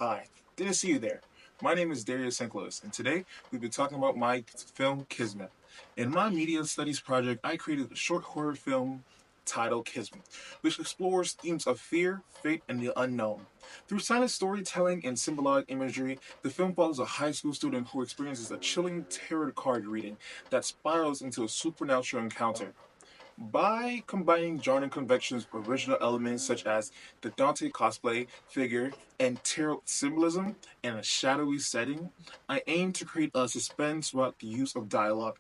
Hi, good to see you there. My name is Darius Stlouis, and today we've been talking about my film Kismet. In my media studies project, I created a short horror film titled Kismet, which explores themes of fear, fate, and the unknown. Through silent storytelling and symbolic imagery, the film follows a high school student who experiences a chilling tarot card reading that spirals into a supernatural encounter. By combining genre conventions with original elements such as the Dante cosplay figure and tarot symbolism in a shadowy setting, I aim to create a suspense throughout the use of dialogue.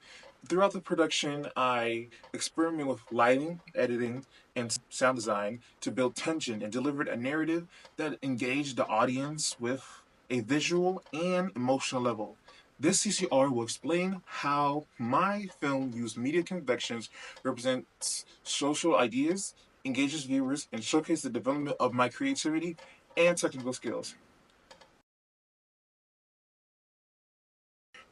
Throughout the production, I experiment with lighting, editing, and sound design to build tension and delivered a narrative that engaged the audience with a visual and emotional level. This CCR will explain how my film used media conventions, represents social ideas, engages viewers, and showcases the development of my creativity and technical skills.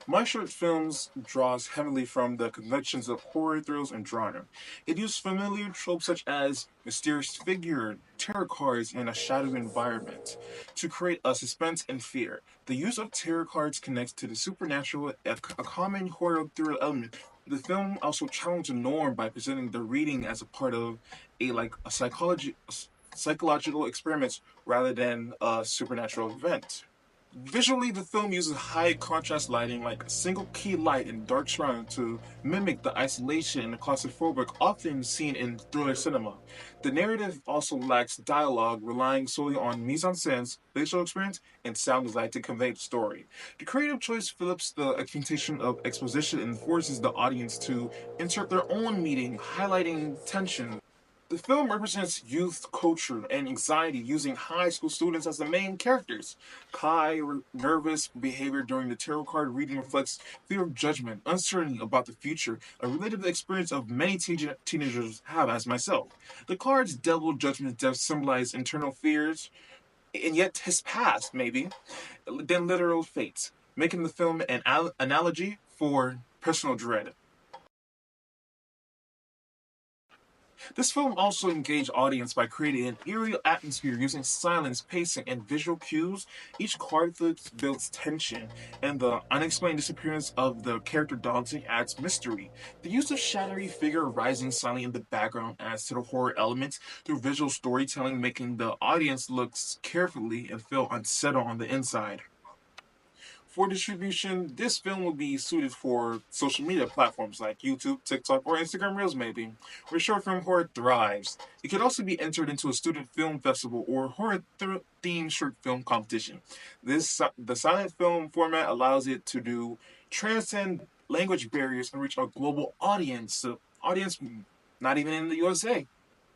My short films draws heavily from the conventions of horror, thrills, and drama. It uses familiar tropes such as mysterious figure, tarot cards, and a shadowy environment to create a suspense and fear. The use of tarot cards connects to the supernatural, a common horror thriller element. The film also challenged the norm by presenting the reading as a part of a psychological experiment rather than a supernatural event. Visually, the film uses high contrast lighting like a single key light in dark surround to mimic the isolation and the claustrophobic often seen in thriller cinema. The narrative also lacks dialogue, relying solely on mise-en-scène, facial experience, and sound design to convey the story. The creative choice flips the expectation of exposition and forces the audience to insert their own meaning, highlighting tension. The film represents youth culture and anxiety using high school students as the main characters. Nervous behavior during the tarot card reading reflects fear of judgment, uncertainty about the future, a related experience of many teenagers have as myself. The card's devil judgment death symbolize internal fears, and yet his past, maybe, than literal fates, making the film an analogy for personal dread. This film also engaged audience by creating an eerie atmosphere using silence, pacing, and visual cues. Each card flip builds tension, and the unexplained disappearance of the character Dante adds mystery. The use of shadowy figure rising silently in the background adds to the horror elements through visual storytelling, making the audience look carefully and feel unsettled on the inside. For distribution, this film will be suited for social media platforms like YouTube, TikTok, or Instagram Reels, maybe, where short film horror thrives. It could also be entered into a student film festival or horror themed short film competition. The silent film format allows it to transcend language barriers and reach a global audience, audience not even in the USA.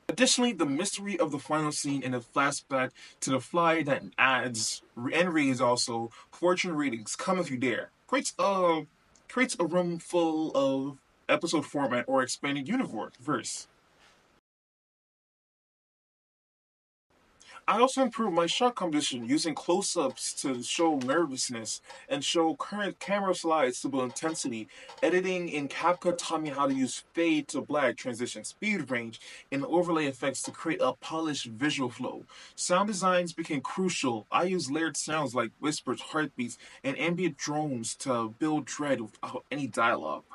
Additionally, the mystery of the final scene and the flashback to the fly that adds and reads also fortune readings. Come if you dare. Creates a room full of episode format or expanded universe. I also improved my shot composition using close-ups to show nervousness and show current camera slides to build intensity. Editing in CapCut taught me how to use fade to black transition, speed range, and overlay effects to create a polished visual flow. Sound designs became crucial. I used layered sounds like whispers, heartbeats, and ambient drones to build dread without any dialogue.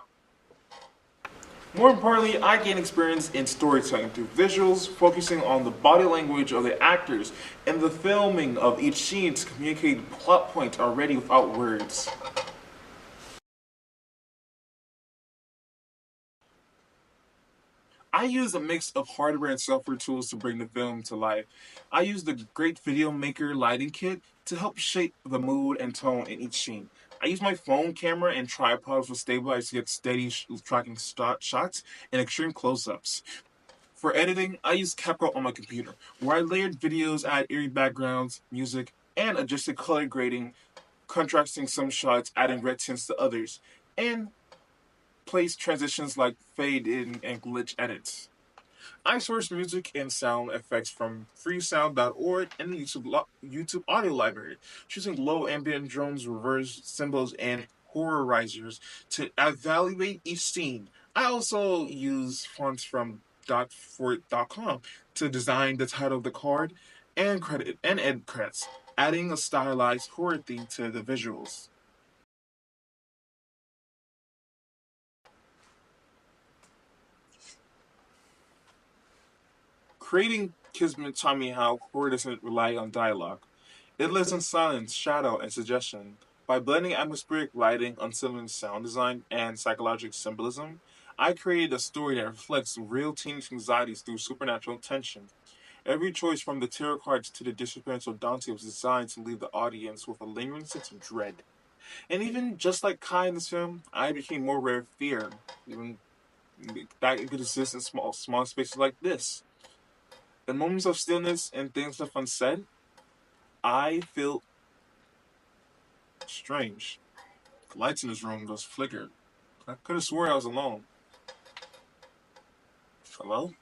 More importantly, I gain experience in storytelling through visuals, focusing on the body language of the actors and the filming of each scene to communicate plot points already without words. I use a mix of hardware and software tools to bring the film to life. I use the Great Video Maker lighting kit to help shape the mood and tone in each scene. I use my phone camera and tripods with stabilizers to get steady tracking shots and extreme close-ups. For editing, I use CapCut on my computer, where I layered videos, add eerie backgrounds, music, and adjusted color grading, contrasting some shots, adding red tints to others, and place transitions like fade in and glitch edits. I source music and sound effects from freesound.org and the YouTube audio library, choosing low ambient drones, reverse cymbals, and horrorizers to evaluate each scene. I also use fonts from .fort.com to design the title of the card and credit and end credits. adding a stylized horror theme to the visuals. Creating Kismet taught me how horror doesn't rely on dialogue. It lives in silence, shadow, and suggestion. By blending atmospheric lighting, unsettling sound design, and psychological symbolism, I created a story that reflects real teenage anxieties through supernatural tension. Every choice from the tarot cards to the disappearance of Dante was designed to leave the audience with a lingering sense of dread. And even just like Kai in this film, I became more aware of fear. Even that it could exist in small spaces like this. In moments of stillness and things left unsaid, I feel strange. The lights in this room just flickered. I could have swore I was alone. Hello?